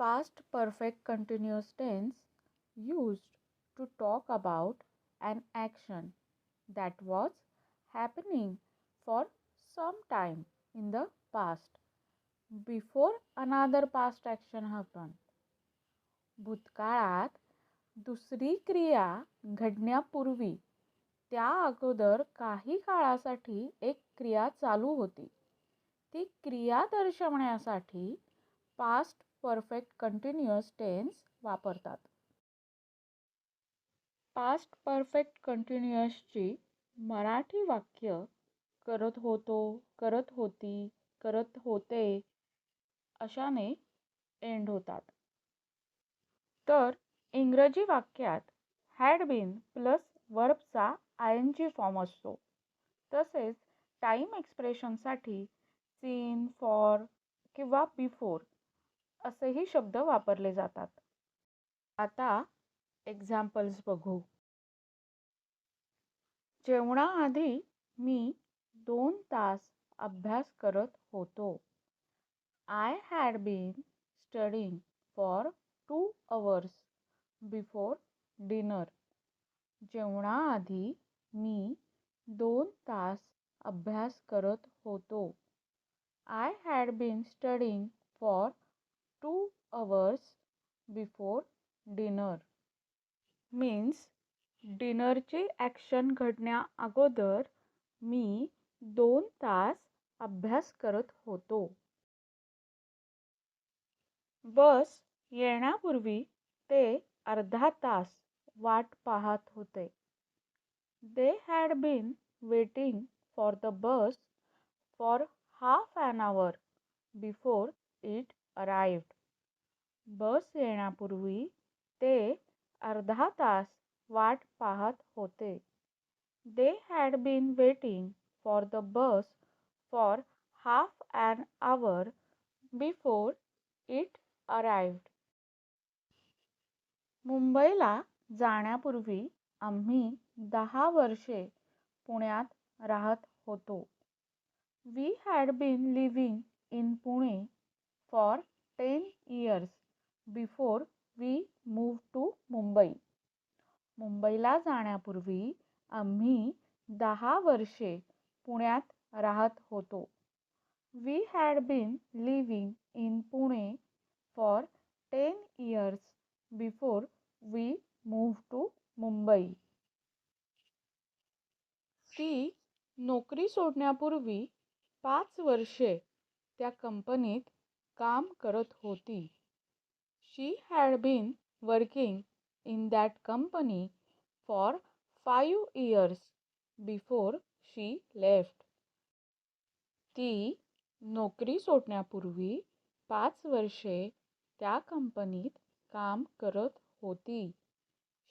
Past perfect continuous tense used to talk about an action that was happening for some time in the past before another past action happened. भूतकाळात दुसरी क्रिया घडण्यापूर्वी त्या अगोदर काही काळासाठी एक क्रिया चालू होती. ती क्रिया दर्शवण्यासाठी पास्ट परफेक्ट कंटिन्युअस टेन्स वापरतात. पास्ट परफेक्ट कंटिन्युअसची मराठी वाक्य करत होतो, करत होती, करत होते अशाने एंड होतात. तर इंग्रजी वाक्यात हॅड बीन प्लस वर्बचा आयएनजी फॉर्म असतो. तसेच टाइम एक्सप्रेशनसाठी सीन, फॉर किंवा बिफोर असेही शब्द वापरले जातात. आता एक्झाम्पल्स बघू. जेवणाआधी मी 2 तास अभ्यास करत होतो. I had been studying for 2 hours before dinner. जेवणाआधी मी 2 तास अभ्यास करत होतो. I had been studying for 2 hours before dinner. Means डिनरची ॲक्शन घडण्या अगोदर मी 2 तास अभ्यास करत होतो. बस येण्यापूर्वी ते अर्धा तास वाट पाहत होते. They had been waiting for the bus for half an hour before it arrived. बस येण्यापूर्वी ते अर्धा तास वाट पाहत होते. They had been waiting for the bus for half an hour before it arrived. मुंबईला जाण्यापूर्वी आम्ही 10 वर्षे पुण्यात राहत होतो. We had been living in Pune for 10 years before we moved to Mumbai. मुंबईला जाण्यापूर्वी आम्ही 10 वर्षे पुण्यात राहत होतो. We had been living in Pune for 10 years before we moved to Mumbai. ती नोकरी सोडण्यापूर्वी 5 वर्षे त्या कंपनीत काम करत होती. She had been working in that company for 5 years before she left. ती नोकरी सोडण्यापूर्वी 5 वर्षे त्या कंपनीत काम करत होती.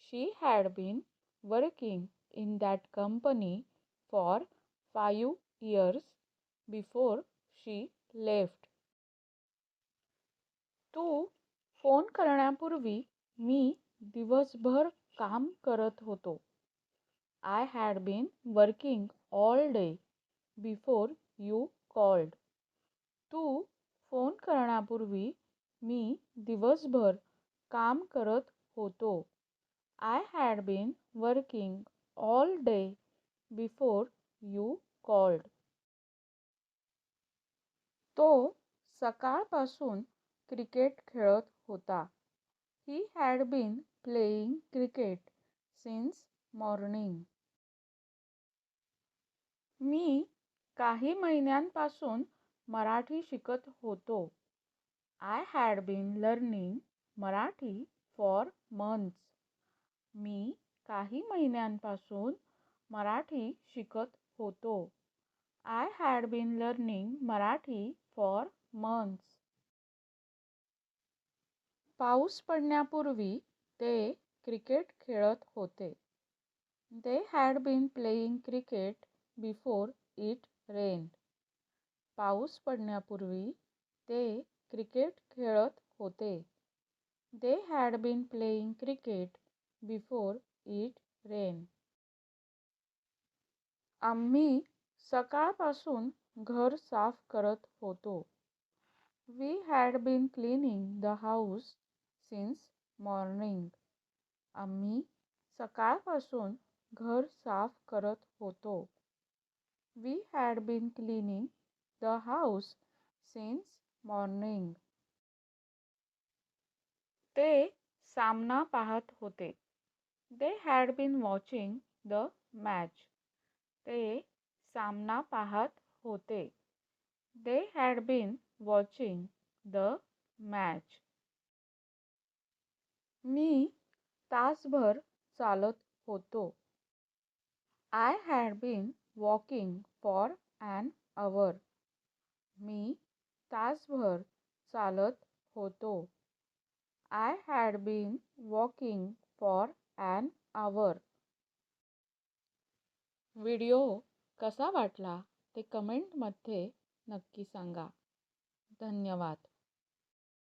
She had been working in that company for 5 years before she left. तू फोन करण्यापूर्वी मी दिवसभर काम करत होतो. I had been working all day before you called. तू फोन करण्यापूर्वी मी दिवसभर काम करत होतो. I had been working all day before you called. तो सकाळपासून क्रिकेट खेळत होता. He had been playing cricket since morning. मी काही महिन्यांपासून मराठी शिकत होतो. I had been learning Marathi for months. मी काही महिन्यांपासून मराठी शिकत होतो. I had been learning Marathi for months. पाऊस पडण्यापूर्वी ते क्रिकेट खेळत होते. They had been playing cricket before it rained. पाऊस पडण्यापूर्वी ते क्रिकेट खेळत होते. They had been playing cricket before it rained. आम्ही सकाळपासून घर साफ करत होतो. We had been cleaning the house since morning. आम्ही सकाळपासून घर साफ करत होतो. We had been cleaning the house since morning. ते सामना पाहत होते. They had been watching the match. ते सामना पाहत होते. They had been watching the match. मी तासभर चालत होतो. I had been walking for an hour. मी तासभर चालत होतो. I had been walking for an hour. Video कसा वाटला ते कमेंटमध्ये नक्की सांगा. धन्यवाद.